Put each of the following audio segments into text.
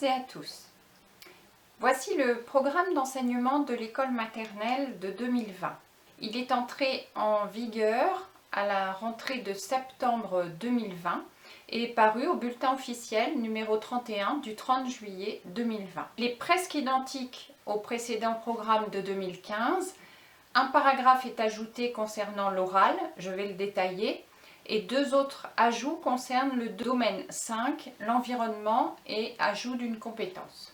et à tous. Voici le programme d'enseignement de l'école maternelle de 2020. Il est entré en vigueur à la rentrée de septembre 2020 et est paru au bulletin officiel numéro 31 du 30 juillet 2020. Il est presque identique au précédent programme de 2015. Un paragraphe est ajouté concernant l'oral, je vais le détailler, et deux autres ajouts concernent le domaine 5, l'environnement et ajout d'une compétence.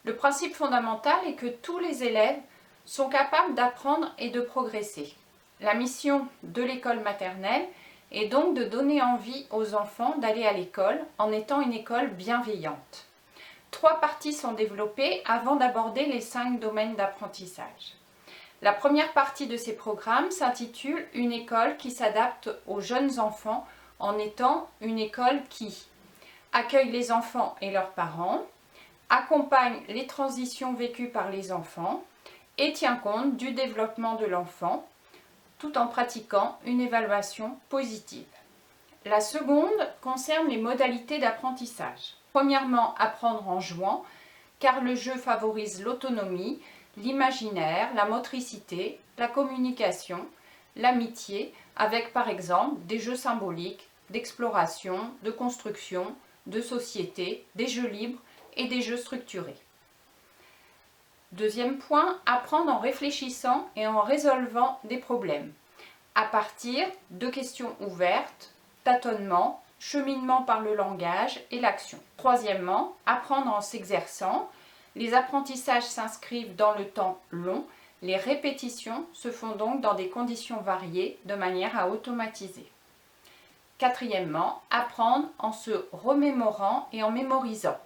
Le principe fondamental est que tous les élèves sont capables d'apprendre et de progresser. La mission de l'école maternelle est donc de donner envie aux enfants d'aller à l'école en étant une école bienveillante. 3 parties sont développées avant d'aborder les 5 domaines d'apprentissage. La première partie de ces programmes s'intitule « Une école qui s'adapte aux jeunes enfants en étant une école qui accueille les enfants et leurs parents, accompagne les transitions vécues par les enfants et tient compte du développement de l'enfant tout en pratiquant une évaluation positive. » La seconde concerne les modalités d'apprentissage. Premièrement, apprendre en jouant, car le jeu favorise l'autonomie, l'imaginaire, la motricité, la communication, l'amitié, avec par exemple des jeux symboliques, d'exploration, de construction, de société, des jeux libres et des jeux structurés. Deuxième point, apprendre en réfléchissant et en résolvant des problèmes, à partir de questions ouvertes, tâtonnements, cheminement par le langage et l'action. Troisièmement, apprendre en s'exerçant. Les apprentissages s'inscrivent dans le temps long, les répétitions se font donc dans des conditions variées de manière à automatiser. Quatrièmement, apprendre en se remémorant et en mémorisant.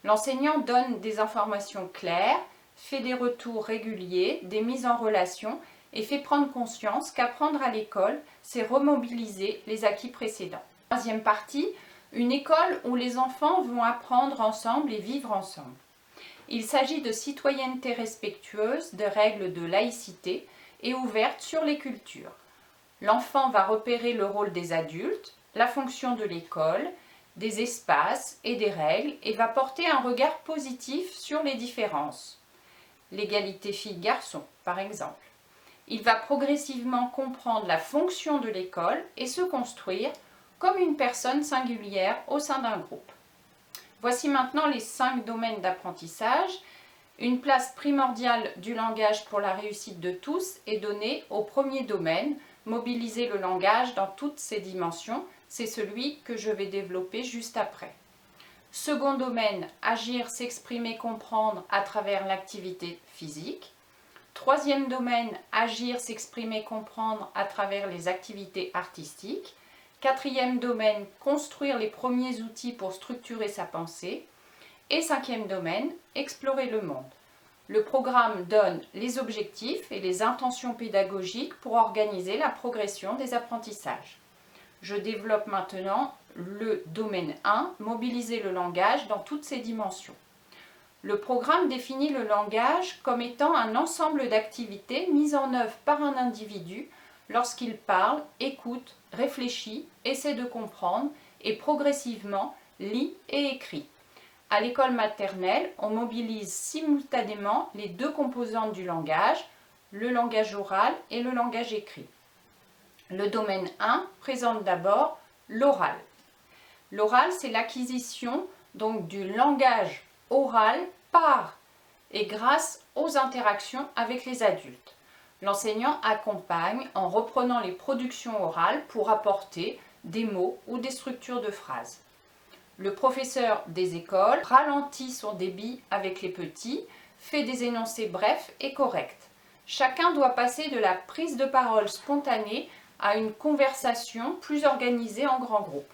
L'enseignant donne des informations claires, fait des retours réguliers, des mises en relation et fait prendre conscience qu'apprendre à l'école, c'est remobiliser les acquis précédents. Troisième partie, une école où les enfants vont apprendre ensemble et vivre ensemble. Il s'agit de citoyenneté respectueuse, de règles de laïcité et ouverte sur les cultures. L'enfant va repérer le rôle des adultes, la fonction de l'école, des espaces et des règles et va porter un regard positif sur les différences. L'égalité filles-garçons, par exemple. Il va progressivement comprendre la fonction de l'école et se construire comme une personne singulière au sein d'un groupe. Voici maintenant les 5 domaines d'apprentissage. Une place primordiale du langage pour la réussite de tous est donnée au premier domaine, mobiliser le langage dans toutes ses dimensions. C'est celui que je vais développer juste après. Second domaine, agir, s'exprimer, comprendre à travers l'activité physique. Troisième domaine, agir, s'exprimer, comprendre à travers les activités artistiques. Quatrième domaine, construire les premiers outils pour structurer sa pensée. Et cinquième domaine, explorer le monde. Le programme donne les objectifs et les intentions pédagogiques pour organiser la progression des apprentissages. Je développe maintenant le domaine 1, mobiliser le langage dans toutes ses dimensions. Le programme définit le langage comme étant un ensemble d'activités mises en œuvre par un individu lorsqu'il parle, écoute, réfléchit, essaie de comprendre et progressivement lit et écrit. À l'école maternelle, on mobilise simultanément les 2 composantes du langage, le langage oral et le langage écrit. Le domaine 1 présente d'abord l'oral. L'oral, c'est l'acquisition donc du langage oral par et grâce aux interactions avec les adultes. L'enseignant accompagne en reprenant les productions orales pour apporter des mots ou des structures de phrases. Le professeur des écoles ralentit son débit avec les petits, fait des énoncés brefs et corrects. Chacun doit passer de la prise de parole spontanée à une conversation plus organisée en grand groupe.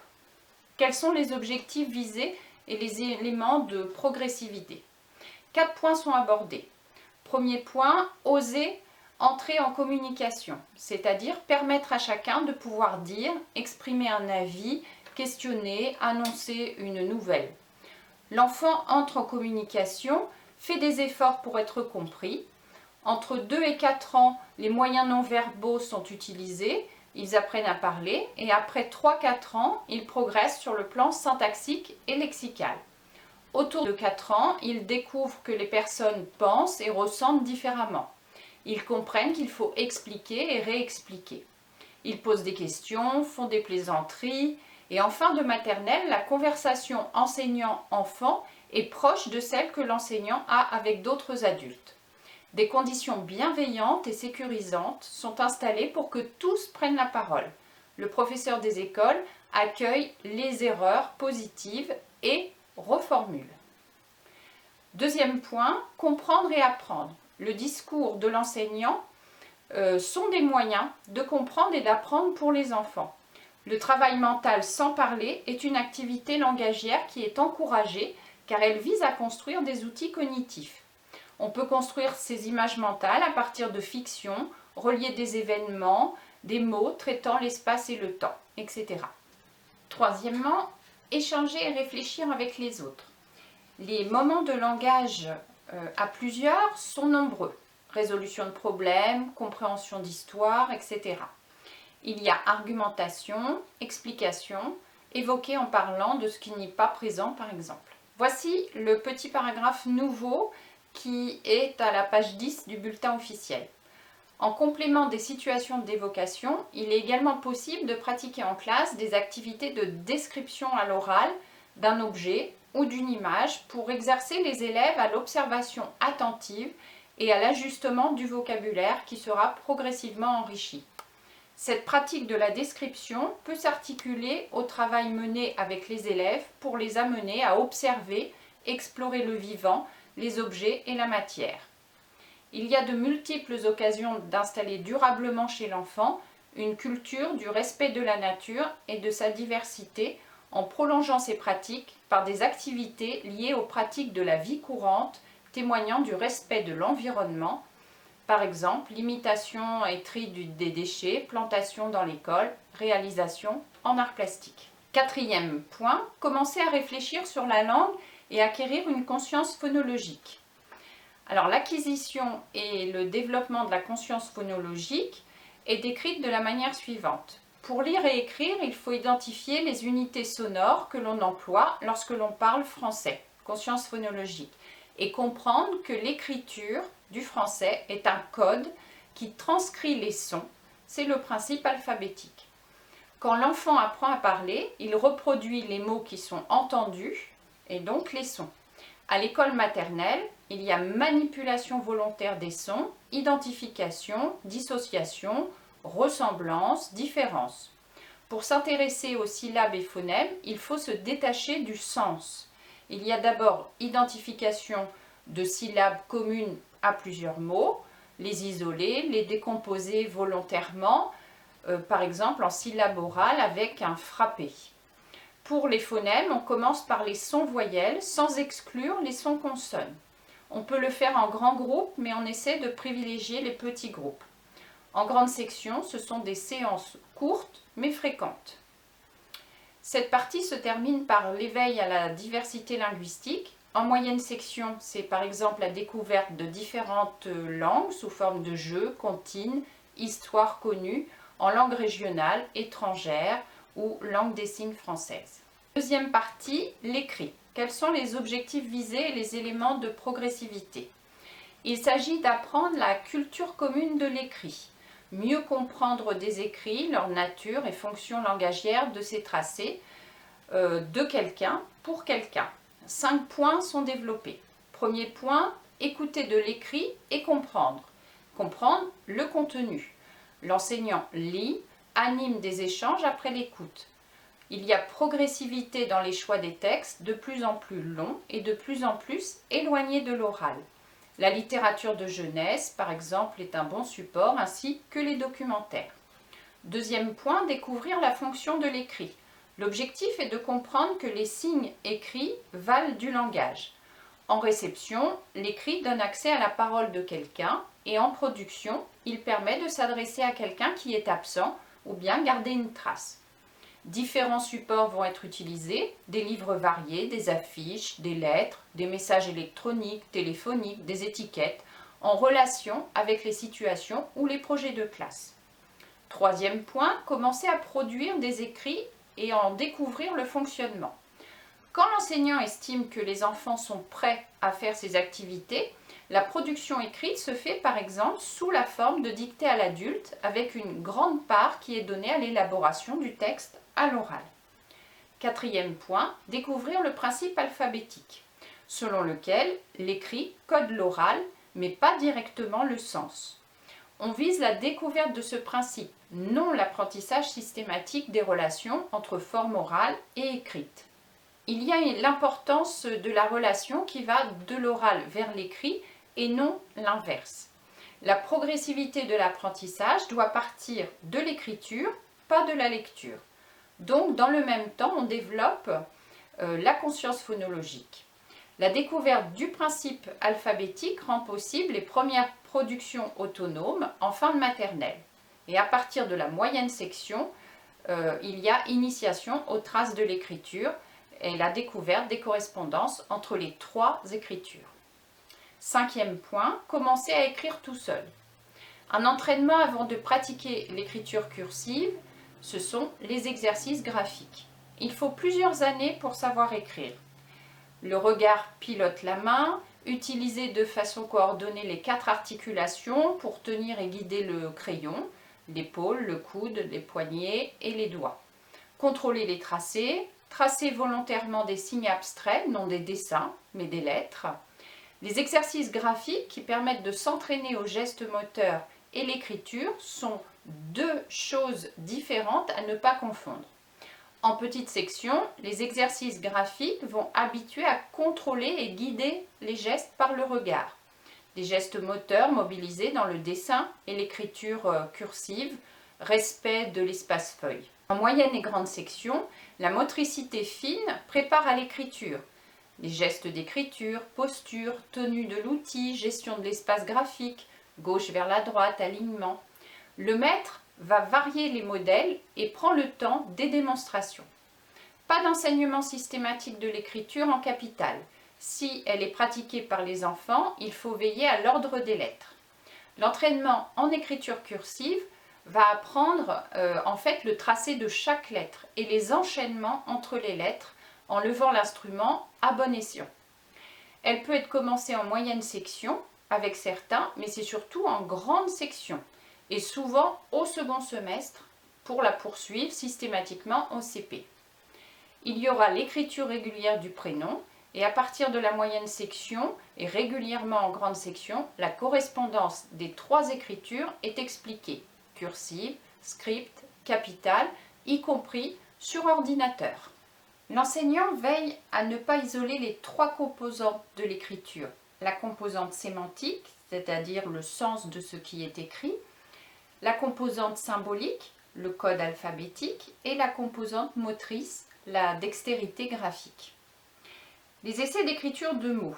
Quels sont les objectifs visés et les éléments de progressivité? 4 points sont abordés. Premier point, oser entrer en communication, c'est-à-dire permettre à chacun de pouvoir dire, exprimer un avis, questionner, annoncer une nouvelle. L'enfant entre en communication, fait des efforts pour être compris. Entre 2 et 4 ans, les moyens non verbaux sont utilisés, ils apprennent à parler et après 3-4 ans, ils progressent sur le plan syntaxique et lexical. Autour de 4 ans, ils découvrent que les personnes pensent et ressentent différemment. Ils comprennent qu'il faut expliquer et réexpliquer. Ils posent des questions, font des plaisanteries. Et en fin de maternelle, la conversation enseignant-enfant est proche de celle que l'enseignant a avec d'autres adultes. Des conditions bienveillantes et sécurisantes sont installées pour que tous prennent la parole. Le professeur des écoles accueille les erreurs positives et reformule. Deuxième point, comprendre et apprendre. Le discours de l'enseignant sont des moyens de comprendre et d'apprendre pour les enfants. Le travail mental sans parler est une activité langagière qui est encouragée car elle vise à construire des outils cognitifs. On peut construire ces images mentales à partir de fictions, relier des événements, des mots traitant l'espace et le temps, etc. Troisièmement, échanger et réfléchir avec les autres. Les moments de langage à plusieurs sont nombreux. Résolution de problèmes, compréhension d'histoire, etc. Il y a argumentation, explication, évoquée en parlant de ce qui n'est pas présent par exemple. Voici le petit paragraphe nouveau qui est à la page 10 du bulletin officiel. En complément des situations d'évocation, il est également possible de pratiquer en classe des activités de description à l'oral d'un objet ou d'une image pour exercer les élèves à l'observation attentive et à l'ajustement du vocabulaire qui sera progressivement enrichi. Cette pratique de la description peut s'articuler au travail mené avec les élèves pour les amener à observer, explorer le vivant, les objets et la matière. Il y a de multiples occasions d'installer durablement chez l'enfant une culture du respect de la nature et de sa diversité en prolongeant ces pratiques par des activités liées aux pratiques de la vie courante témoignant du respect de l'environnement, par exemple l'imitation et tri des déchets, plantation dans l'école, réalisation en art plastique. Quatrième point, commencer à réfléchir sur la langue et acquérir une conscience phonologique. Alors l'acquisition et le développement de la conscience phonologique est décrite de la manière suivante. Pour lire et écrire, il faut identifier les unités sonores que l'on emploie lorsque l'on parle français, conscience phonologique, et comprendre que l'écriture du français est un code qui transcrit les sons, c'est le principe alphabétique. Quand l'enfant apprend à parler, il reproduit les mots qui sont entendus et donc les sons. À l'école maternelle, il y a manipulation volontaire des sons, identification, dissociation, ressemblance, différence. Pour s'intéresser aux syllabes et phonèmes, il faut se détacher du sens. Il y a d'abord identification de syllabes communes à plusieurs mots, les isoler, les décomposer volontairement, par exemple en syllabes orales avec un frappé. Pour les phonèmes, on commence par les sons voyelles sans exclure les sons consonnes. On peut le faire en grands groupes, mais on essaie de privilégier les petits groupes. En grande section, ce sont des séances courtes mais fréquentes. Cette partie se termine par l'éveil à la diversité linguistique. En moyenne section, c'est par exemple la découverte de différentes langues sous forme de jeux, comptines, histoires connues en langue régionale, étrangère ou langue des signes française. Deuxième partie, l'écrit. Quels sont les objectifs visés et les éléments de progressivité? Il s'agit d'apprendre la culture commune de l'écrit, mieux comprendre des écrits, leur nature et fonction langagière de ces tracés, de quelqu'un pour quelqu'un. 5 points sont développés. Premier point, écouter de l'écrit et comprendre. Comprendre le contenu. L'enseignant lit, anime des échanges après l'écoute. Il y a progressivité dans les choix des textes, de plus en plus longs et de plus en plus éloignés de l'oral. La littérature de jeunesse, par exemple, est un bon support, ainsi que les documentaires. Deuxième point, découvrir la fonction de l'écrit. L'objectif est de comprendre que les signes écrits valent du langage. En réception, l'écrit donne accès à la parole de quelqu'un et en production, il permet de s'adresser à quelqu'un qui est absent ou bien garder une trace. Différents supports vont être utilisés, des livres variés, des affiches, des lettres, des messages électroniques, téléphoniques, des étiquettes, en relation avec les situations ou les projets de classe. Troisième point, commencer à produire des écrits et en découvrir le fonctionnement. Quand l'enseignant estime que les enfants sont prêts à faire ces activités, la production écrite se fait par exemple sous la forme de dictée à l'adulte avec une grande part qui est donnée à l'élaboration du texte à l'oral. Quatrième point, découvrir le principe alphabétique, selon lequel l'écrit code l'oral, mais pas directement le sens. On vise la découverte de ce principe, non l'apprentissage systématique des relations entre forme orale et écrite. Il y a l'importance de la relation qui va de l'oral vers l'écrit et non l'inverse. La progressivité de l'apprentissage doit partir de l'écriture, pas de la lecture. Donc, dans le même temps, on développe la conscience phonologique. La découverte du principe alphabétique rend possible les premières productions autonomes en fin de maternelle. Et à partir de la moyenne section, il y a initiation aux traces de l'écriture et la découverte des correspondances entre les trois écritures. Cinquième point, commencer à écrire tout seul. Un entraînement avant de pratiquer l'écriture cursive, ce sont les exercices graphiques. Il faut plusieurs années pour savoir écrire. Le regard pilote la main, utiliser de façon coordonnée les 4 articulations pour tenir et guider le crayon, l'épaule, le coude, les poignets et les doigts. Contrôler les tracés, tracer volontairement des signes abstraits, non des dessins, mais des lettres. Les exercices graphiques qui permettent de s'entraîner aux gestes moteurs et l'écriture sont deux choses différentes à ne pas confondre. En petite section, les exercices graphiques vont habituer à contrôler et guider les gestes par le regard. Les gestes moteurs mobilisés dans le dessin et l'écriture cursive, respect de l'espace feuille. En moyenne et grande section, la motricité fine prépare à l'écriture. Les gestes d'écriture, posture, tenue de l'outil, gestion de l'espace graphique, gauche vers la droite, alignement. Le maître va varier les modèles et prend le temps des démonstrations. Pas d'enseignement systématique de l'écriture en capitale. Si elle est pratiquée par les enfants, il faut veiller à l'ordre des lettres. L'entraînement en écriture cursive va apprendre en fait le tracé de chaque lettre et les enchaînements entre les lettres en levant l'instrument à bon escient. Elle peut être commencée en moyenne section avec certains, mais c'est surtout en grande section et souvent au second semestre pour la poursuivre systématiquement au CP. Il y aura l'écriture régulière du prénom et à partir de la moyenne section et régulièrement en grande section, la correspondance des 3 écritures est expliquée, cursive, script, capitale, y compris sur ordinateur. L'enseignant veille à ne pas isoler les 3 composantes de l'écriture. La composante sémantique, c'est-à-dire le sens de ce qui est écrit, la composante symbolique, le code alphabétique, et la composante motrice, la dextérité graphique. Les essais d'écriture de mots.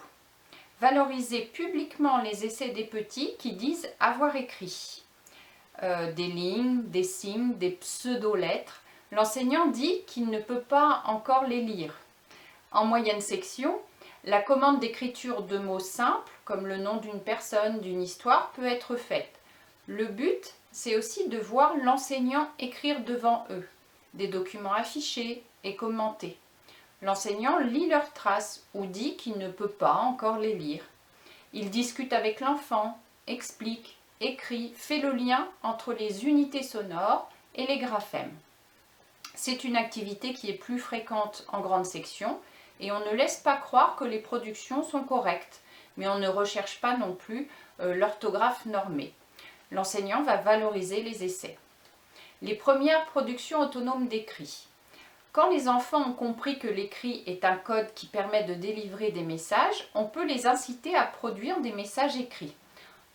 Valoriser publiquement les essais des petits qui disent avoir écrit. Des lignes, des signes, des pseudo-lettres. L'enseignant dit qu'il ne peut pas encore les lire. En moyenne section, la commande d'écriture de mots simples, comme le nom d'une personne, d'une histoire, peut être faite. Le but, c'est aussi de voir l'enseignant écrire devant eux, des documents affichés et commentés. L'enseignant lit leurs traces ou dit qu'il ne peut pas encore les lire. Il discute avec l'enfant, explique, écrit, fait le lien entre les unités sonores et les graphèmes. C'est une activité qui est plus fréquente en grande section et on ne laisse pas croire que les productions sont correctes, mais on ne recherche pas non plus l'orthographe normée. L'enseignant va valoriser les essais. Les premières productions autonomes d'écrit. Quand les enfants ont compris que l'écrit est un code qui permet de délivrer des messages, on peut les inciter à produire des messages écrits.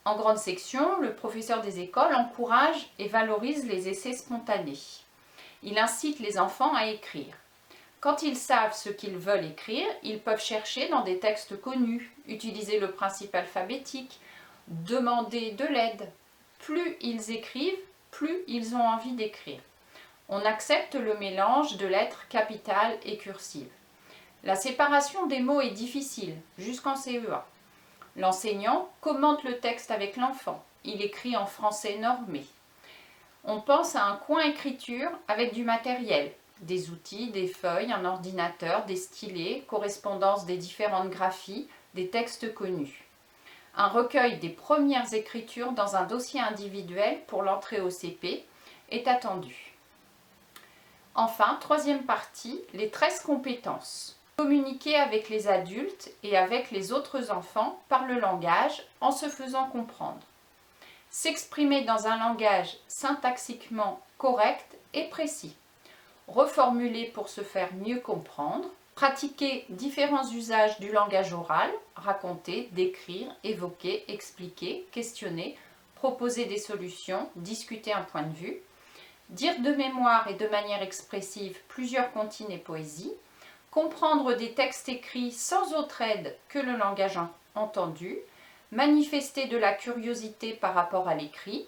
En grande section, le professeur des écoles encourage et valorise les essais spontanés. Il incite les enfants à écrire. Quand ils savent ce qu'ils veulent écrire, ils peuvent chercher dans des textes connus, utiliser le principe alphabétique, demander de l'aide. Plus ils écrivent, plus ils ont envie d'écrire. On accepte le mélange de lettres capitales et cursives. La séparation des mots est difficile, jusqu'en CE1. L'enseignant commente le texte avec l'enfant. Il écrit en français normé. On pense à un coin écriture avec du matériel, des outils, des feuilles, un ordinateur, des stylets, correspondance des différentes graphies, des textes connus. Un recueil des premières écritures dans un dossier individuel pour l'entrée au CP est attendu. Enfin, troisième partie, les 13 compétences. Communiquer avec les adultes et avec les autres enfants par le langage en se faisant comprendre. S'exprimer dans un langage syntaxiquement correct et précis. Reformuler pour se faire mieux comprendre. Pratiquer différents usages du langage oral, raconter, décrire, évoquer, expliquer, questionner, proposer des solutions, discuter un point de vue. Dire de mémoire et de manière expressive plusieurs comptines et poésies. Comprendre des textes écrits sans autre aide que le langage entendu. Manifester de la curiosité par rapport à l'écrit.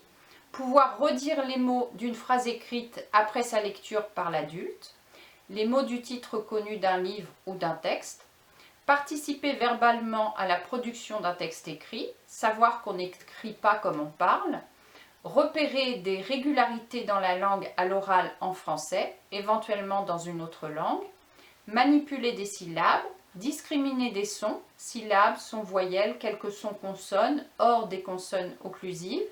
Pouvoir redire les mots d'une phrase écrite après sa lecture par l'adulte. Les mots du titre connu d'un livre ou d'un texte. Participer verbalement à la production d'un texte écrit. Savoir qu'on n'écrit pas comme on parle. Repérer des régularités dans la langue à l'oral en français, éventuellement dans une autre langue, manipuler des syllabes, discriminer des sons, syllabes, sons, voyelles, quelques sons consonnes, hors des consonnes occlusives,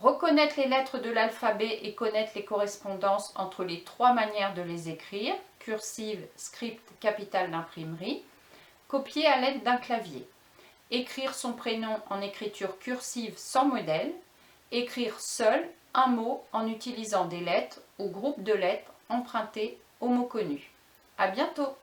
reconnaître les lettres de l'alphabet et connaître les correspondances entre les trois manières de les écrire, cursive, script, capitale d'imprimerie, copier à l'aide d'un clavier, écrire son prénom en écriture cursive sans modèle, écrire seul un mot en utilisant des lettres ou groupes de lettres empruntées aux mots connus. À bientôt!